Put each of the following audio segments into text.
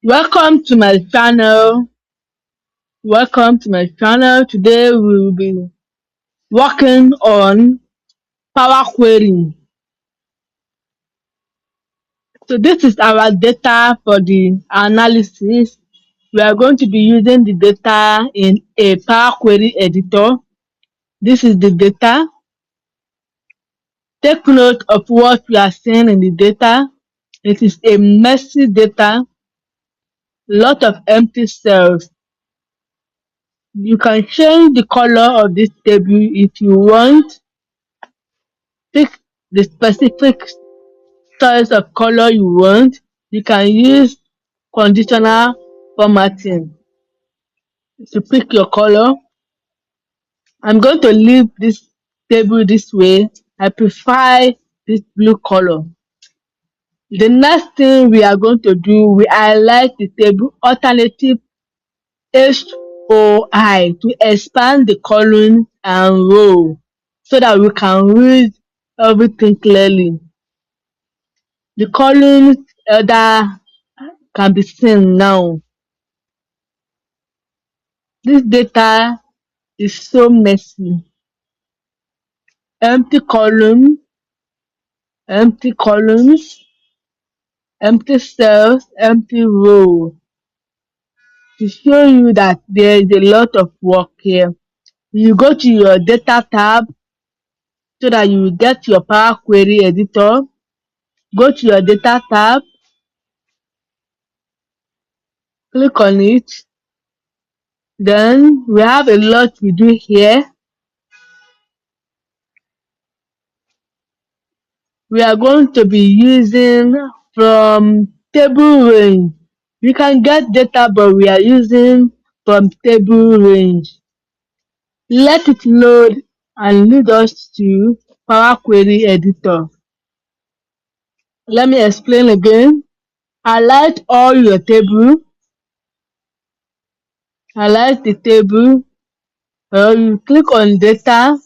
Welcome to my channel. Welcome to my channel. Today we will be working on Power Query. So this is our data for the analysis. We are going to be using the data in a Power Query editor. This is the data. Take note of what we are seeing in the data. It is a messy data, lot of empty cells. You can change the color of this table if you want. Pick the specific choice of color you want. You can use conditional formatting to pick your color. I'm going to leave this table this way. I prefer this blue color. The next thing we are going to do, we highlight the table alternative HOI to expand the column and row so that we can read everything clearly. The columns that can be seen now. This data is so messy. Empty column, empty columns, empty cells, empty row. To show you that there is a lot of work here, you go to your data tab so that you will get your Power Query editor. Go to your data tab, click on it. Then we have a lot we do here. We are going to be using from table range. We can get data, but we are using from table range. Let it load and lead us to Power Query editor. Let me explain again. Highlight all your table. Highlight the table. Or you click on data.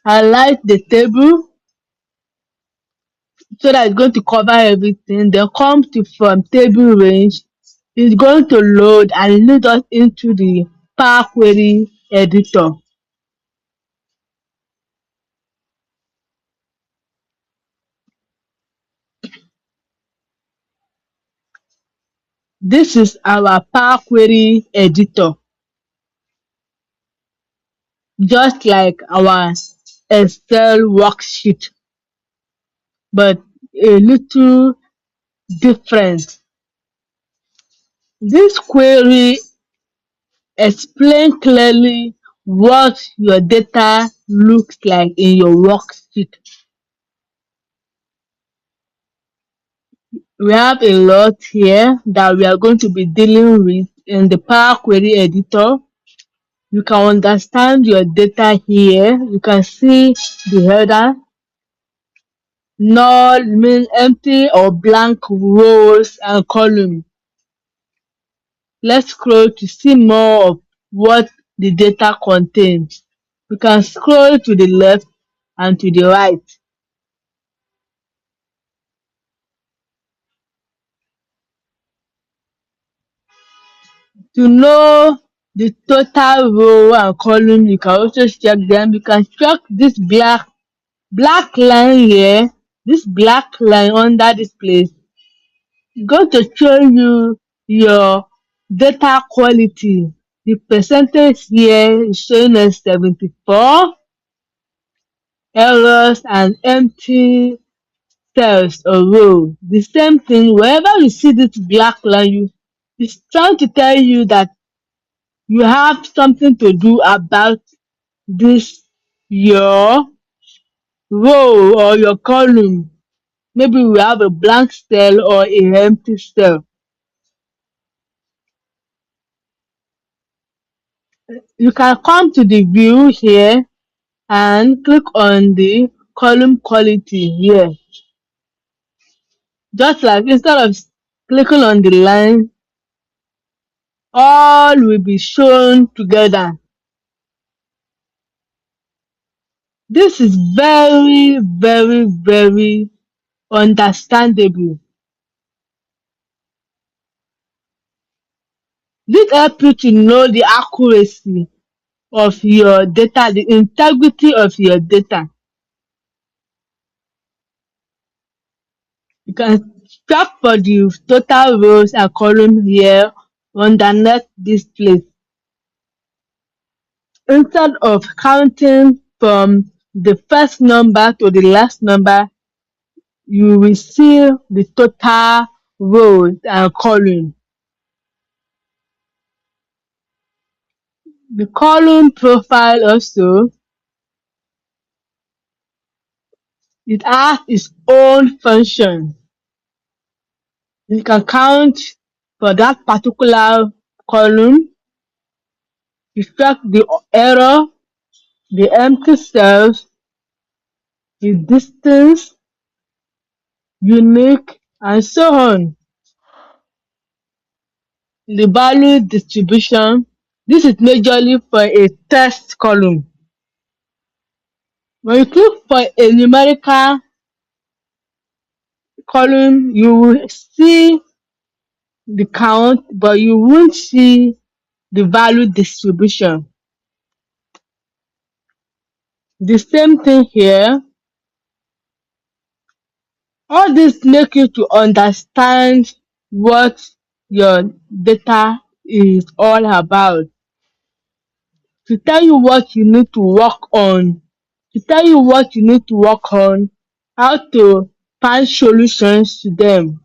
Highlight the table so that it's going to cover everything. Then come to from table range. It's going to load and lead us into the Power Query editor. This is our Power Query editor, just like our Excel worksheet, but a little different. This query explains clearly what your data looks like in your worksheet. We have a lot here that we are going to be dealing with in the Power Query editor. You can understand your data here. You can see the header, null means empty or blank rows and columns. Let's scroll to see more of what the data contains. You can scroll to the left and to the right. To know the total row and column, you can also check them. You can check this black line here, this black line under this place. It's going to show you your data quality. The percentage here is showing us 74 errors and empty cells or row. The same thing, wherever you see this black line, it's trying to tell you that you have something to do about this your row or your column. Maybe we have a blank cell or a empty cell. You can come to the view here and click on the column quality here. Just like instead of clicking on the line, all will be shown together. This is very, very, very understandable. This helps you to know the accuracy of your data, the integrity of your data. You can check for the total rows and columns here underneath this place. Instead of counting from the first number to the last number, you will see the total rows and column. The column profile also, it has its own function. You can count for that particular column, extract the error, the empty cells, the distance, unique, and so on. The value distribution, this is majorly for a text column. When you click for a numerical column, you will see the count, but you won't see the value distribution. The same thing here. All this make you to understand what your data is all about, to tell you what you need to work on, how to find solutions to them.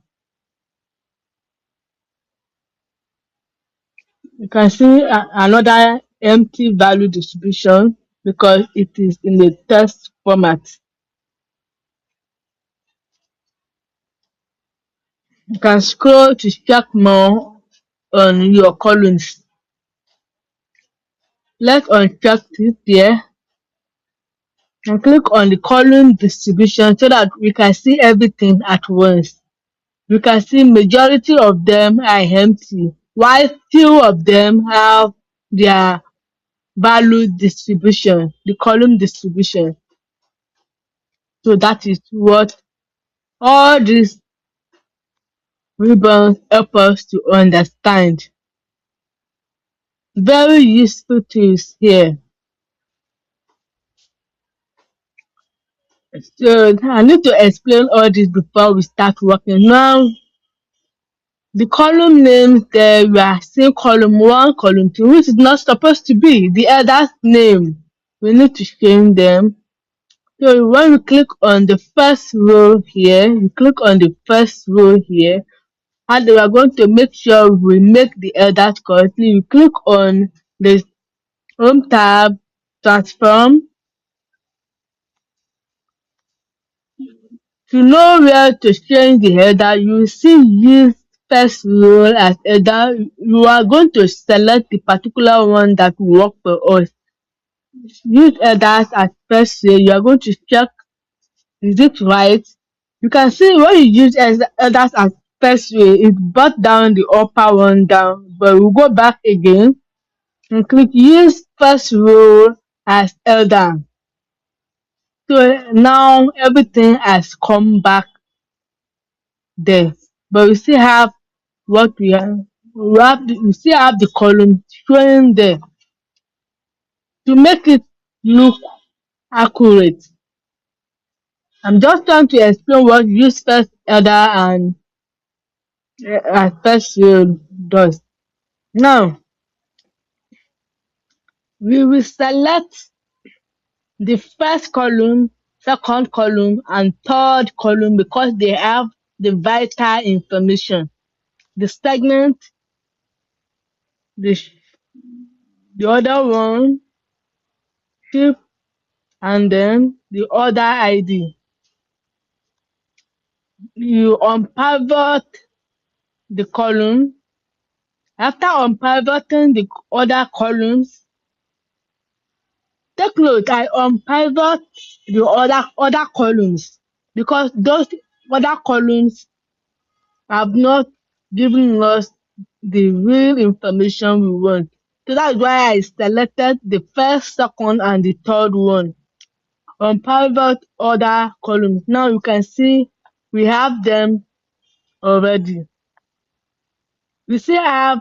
You can see another empty value distribution because it is in a text format. You can scroll to check more on your columns. Let's uncheck it here and click on the column distribution so that we can see everything at once. You can see majority of them are empty, while few of them have their value distribution, the column distribution. So that is what all these ribbons help us to understand. Very useful tools here. So I need to explain all this before we start working. Now, the column names there, we are seeing column 1, column 2, which is not supposed to be the other's name. We need to change them. So when we click on the first row here, you click on the first row here, and we are going to make sure we make the elders correctly. You click on the home tab, transform. To know where to change the header, you see use first row as header. You are going to select the particular one that will work for us. Use headers as first row. You are going to check, is it right? You can see when you use headers as first row, it brought down the upper one down. But we'll go back again and click use first row as header. So now everything has come back there, but we still have what we still have the column showing there to make it look accurate. I'm just trying to explain what use first header and first row does. Now we will select the first column, second column, and third column because they have the vital information. The segment, the other one, ship, and then the other ID. You unpivot the column. After unpivoting the other columns, take note, I unpivot the other columns because those other columns have not given us the real information we want. So that's why I selected the first, second, and the third one. Unpivot other columns. Now you can see we have them already. We still have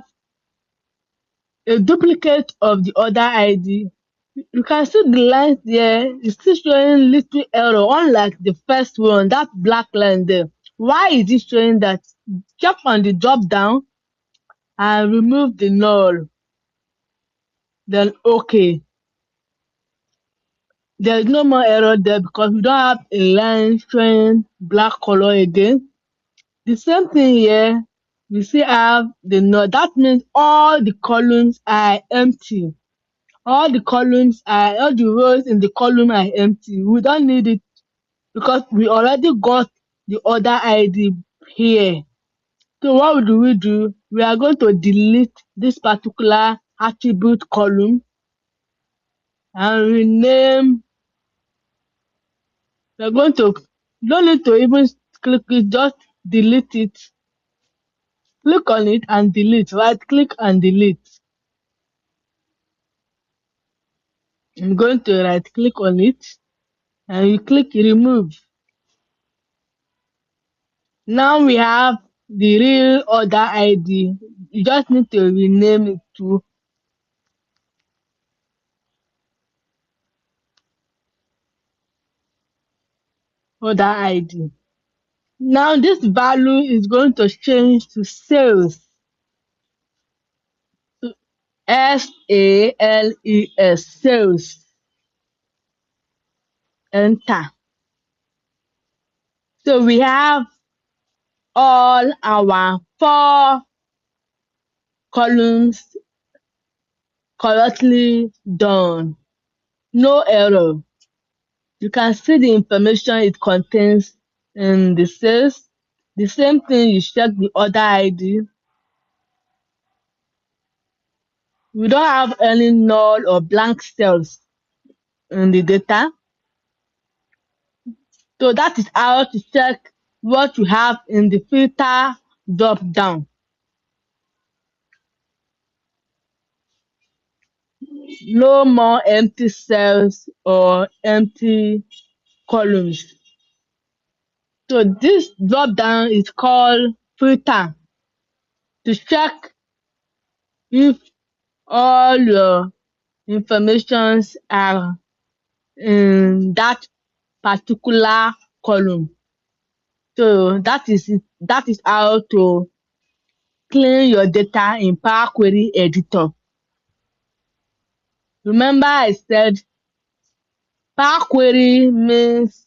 a duplicate of the other ID. You can see the lines there. It's still showing little error, unlike the first one, that black line there. Why is it showing that? Check on the drop down and remove the null. Then OK. There's no more error there because we don't have a line showing black color again. The same thing here. We still have the null. That means all the columns are empty. All the rows in the column are empty. We don't need it because we already got the other ID here. So what do we do? We are going to delete this particular attribute column and rename. We're going to, don't need to even click it, just delete it. Click on it and delete. Right click and delete. I'm going to right click on it and you click remove. Now we have the real order ID. You just need to rename it to order ID. Now this value is going to change to sales. SALES, sales. Enter. So we have all our 4 columns correctly done. No error. You can see the information it contains in the sales. The same thing, you check the order ID. We don't have any null or blank cells in the data. So that is how to check what you have in the filter drop down. No more empty cells or empty columns. So this drop down is called filter to check if all your informations are in that particular column. So that is it. That is how to clean your data in Power Query Editor. Remember I said Power Query means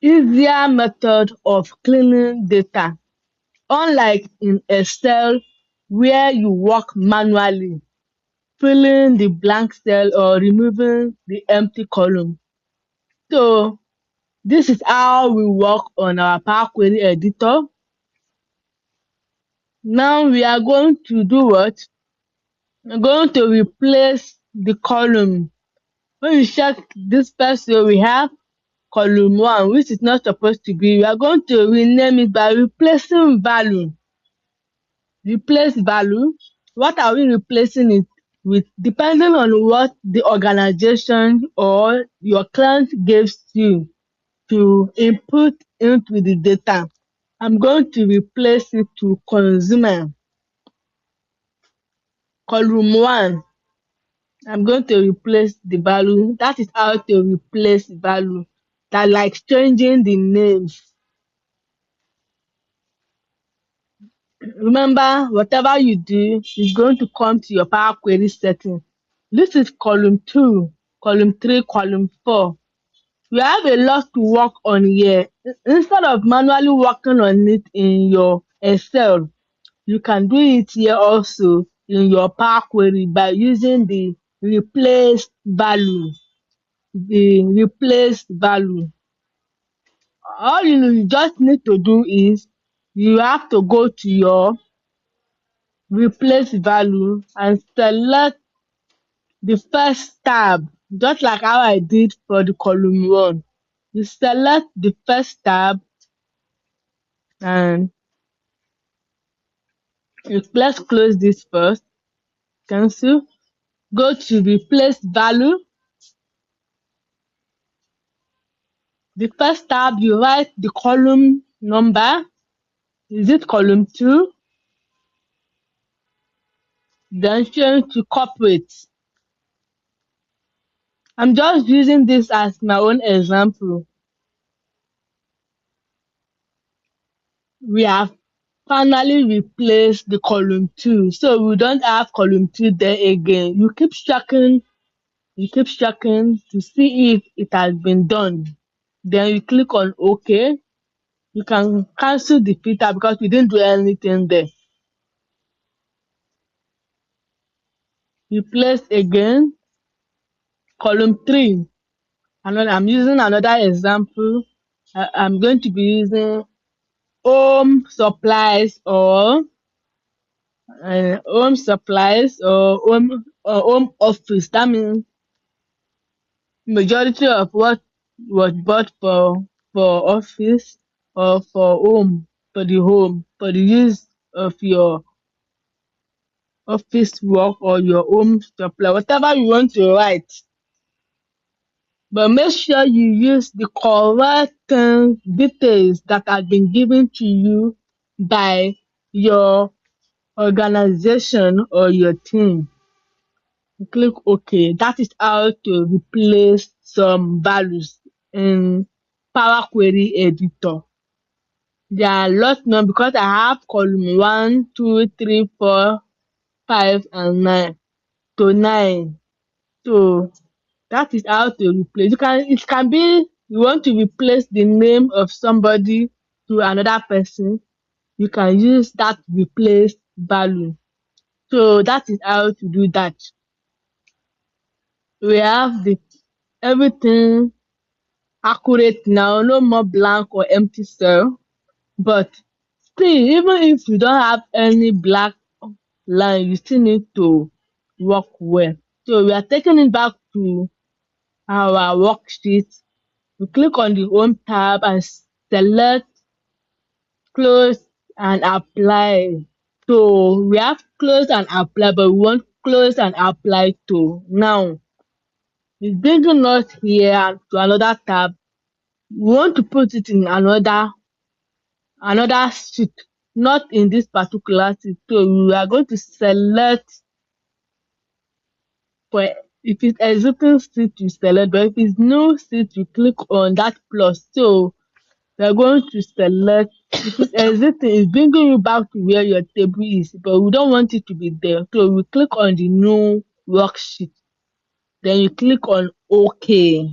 easier method of cleaning data, unlike in Excel where you work manually, filling the blank cell or removing the empty column. So this is how we work on our Power Query Editor. Now we are going to do what? We're going to replace the column. When you check this first row, we have column 1, which is not supposed to be. We are going to rename it by replacing value. Replace value. What are we replacing it with? Depending on what the organization or your client gives you to input into the data. I'm going to replace it to consumer. Column 1. I'm going to replace the value. That is how to replace value. That like changing the names. Remember, whatever you do is going to come to your Power Query setting. This is column 2, column 3, column 4. We have a lot to work on here. Instead of manually working on it in your Excel, you can do it here also in your Power Query by using the replace value. The replace value. All you just need to do is you have to go to your replace value and select the first tab, just like how I did for the column 1. You select the first tab and let's close this first. Cancel. Go to replace value. The first tab, you write the column number. Is it column 2? then change to corporate. I'm just using this as my own example. We have finally replaced the column 2, so we don't have column 2 there again. You keep checking to see if it has been done. Then you click on OK. You can cancel the filter because we didn't do anything there. Replace again, column 3. I'm using another example. I'm going to be using home supplies or home office. That means majority of what was bought for office or for the use of your office work or your home supply, whatever you want to write. But make sure you use the correct details that have been given to you by your organization or your team. Click OK. That is how to replace some values in Power Query Editor. There are lots now because I have column 1, 2, 3, 4, 5, and 9 to 9. So that is how to replace. It can be you want to replace the name of somebody to another person. You can use that replace value. So that is how to do that. We have everything accurate now, no more blank or empty cell. But still, even if you don't have any black line, you still need to work well. So we are taking it back to our worksheet. We click on the Home tab and select Close and Apply. So we have Close and Apply, but we want Close and Apply to. Now, it's bringing us here to another tab. We want to put it in another sheet, not in this particular sheet. So we are going to select for if it's existing sheet, you select, but if it's new sheet, you click on that plus. So we are going to select if it's existing, it's bringing you back to where your table is, but we don't want it to be there. So we click on the new worksheet. Then you click on OK.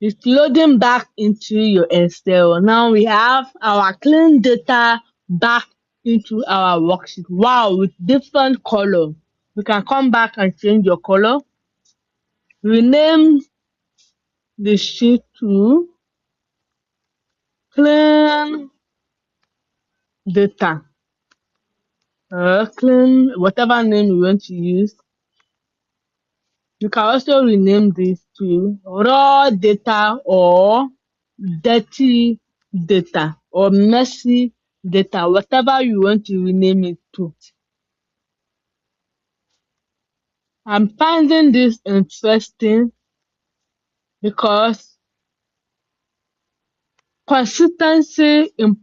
It's loading back into your Excel. Now we have our clean data back into our worksheet. Wow, with different color. We can come back and change your color. Rename the sheet to clean data. Clean, whatever name you want to use. You can also rename this to raw data or dirty data or messy data, whatever you want to rename it to. I'm finding this interesting because consistency in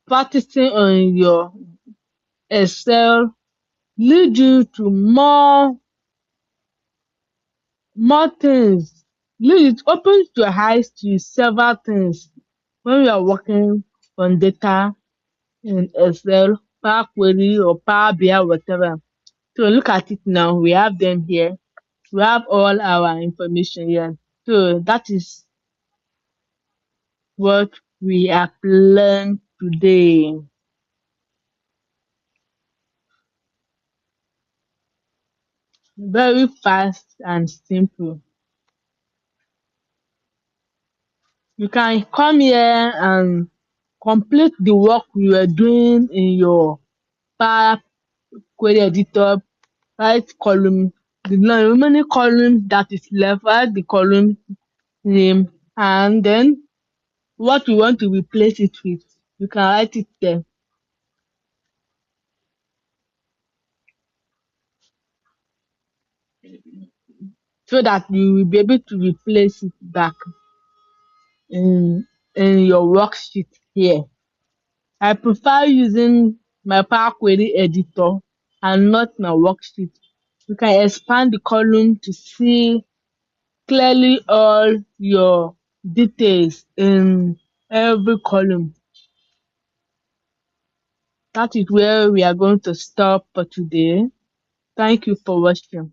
practicing on your Excel lead you to more things. It opens your eyes to several things when you are working on data in Excel, Power Query or Power BI, whatever. So look at it now. We have them here. We have all our information here. So that is what we have learned today. Very fast and simple. You can come here and complete the work you are doing in your Power Query Editor. Write column, the remaining column that is left, write the column name, and then what you want to replace it with. You can write it there so that you will be able to replace it back in your worksheet here. I prefer using my Power Query editor and not my worksheet. You can expand the column to see clearly all your details in every column. That is where we are going to stop for today. Thank you for watching.